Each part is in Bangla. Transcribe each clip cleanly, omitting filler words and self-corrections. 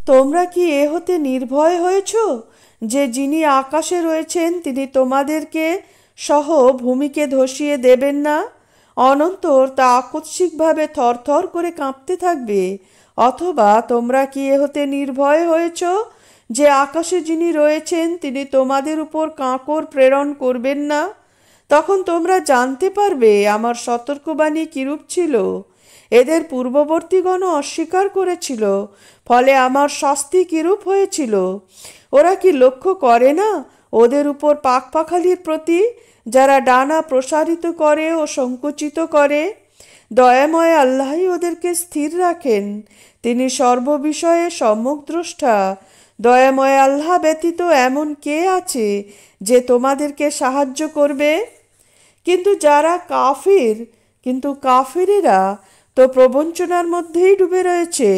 তোমরা কি এ হতে নির্ভয় হয়েছ যে যিনি আকাশে রয়েছেন তিনি তোমাদেরকে সহ ভূমিকে ধসিয়ে দেবেন না? অনন্তর তা আকস্মিকভাবে থরথর করে কাঁপতে থাকবে। অথবা তোমরা কি এ হতে নির্ভয় হয়েছ যে আকাশে যিনি রয়েছেন তিনি তোমাদের উপর কাঁকর প্রেরণ করবেন না? তখন তোমরা জানতে পারবে আমার সতর্কবাণী কিরূপ ছিল। এদের পূর্ববর্তীগণও অস্বীকার করেছিল, ফলে আমার শাস্তি কিরূপ হয়েছিল। ওরা কি লক্ষ্য করে না ওদের উপর পাখপাখালির প্রতি, যারা ডানা প্রসারিত করে ও সংকুচিত করে? দয়াময় আল্লাহই ওদেরকে স্থির রাখেন। তিনি সর্ববিষয়ে সম্যক দ্রষ্টা। দয়াময় আল্লাহ ব্যতীত এমন কে আছে যে তোমাদেরকে সাহায্য করবে? কিন্তু কাফিরেরা তো প্রবঞ্চনার মধ্যেই ডুবে রয়েছে।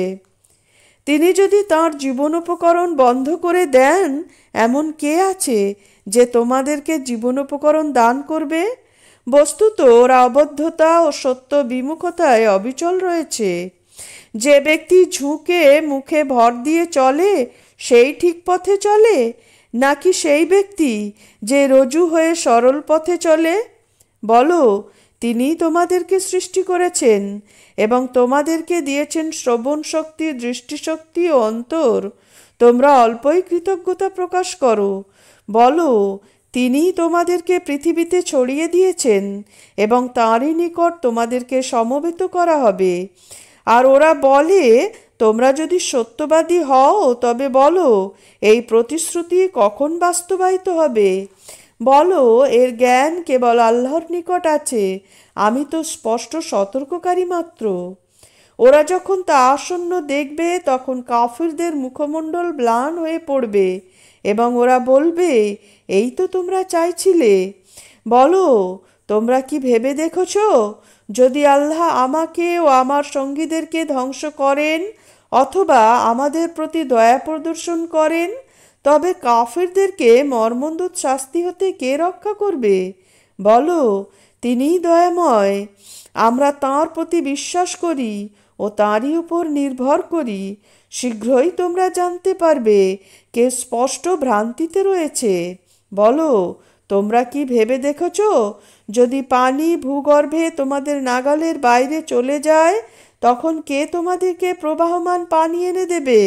তিনি যদি তাঁর জীবনোপকরণ বন্ধ করে দেন, এমন কে আছে যে তোমাদেরকে জীবনোপকরণ দান করবে? বস্তুত ওরা অবদ্ধতা ও সত্য বিমুখতায় অবিচল রয়েছে। যে ব্যক্তি ঝুঁকে মুখে ভর দিয়ে চলে সেই ঠিক পথে চলে, নাকি সেই ব্যক্তি যে রজু হয়ে সরল পথে চলে? বলো, তিনিই তোমাদেরকে সৃষ্টি করেছেন এবং তোমাদেরকে দিয়েছেন শ্রবণ শক্তি, দৃষ্টিশক্তি ও অন্তর। তোমরা অল্পই কৃতজ্ঞতা প্রকাশ করো। বলো, তিনিই তোমাদেরকে পৃথিবীতে ছড়িয়ে দিয়েছেন এবং তাঁরই নিকট তোমাদেরকে সমবেত করা হবে। আর ওরা বলে, তোমরা যদি সত্যবাদী হও তবে বলো এই প্রতিশ্রুতি কখন বাস্তবায়িত হবে। বলো, এর জ্ঞান কেবল আল্লাহর নিকট আছে, আমি তো স্পষ্ট সতর্ককারী মাত্র। ওরা যখন তা আসন্ন দেখবে তখন কাফিরদের মুখমণ্ডল ম্লান হয়ে পড়বে এবং ওরা বলবে, এই তো তোমরা চাইছিলে। বলো, তোমরা কি ভেবে দেখেছ, যদি আল্লাহ আমাকে ও আমার সঙ্গীদেরকে ধ্বংস করেন অথবা আমাদের প্রতি দয়া প্রদর্শন করেন, তবে কাফিরদেরকে মর্মন্তুদ শাস্তি হতে কে রক্ষা করবে? বলো, তিনিই দয়াময়। আমরা তাঁর প্রতি বিশ্বাস করি ও তাঁরই উপর নির্ভর করি। শীঘ্রই তোমরা জানতে পারবে কে স্পষ্ট ভ্রান্তিতে রয়েছে। বলো, তোমরা কি ভেবে দেখেছ, যদি পানি ভূগর্ভে তোমাদের নাগালের বাইরে চলে যায় তখন কে তোমাদেরকে প্রবাহমান পানি এনে দেবে?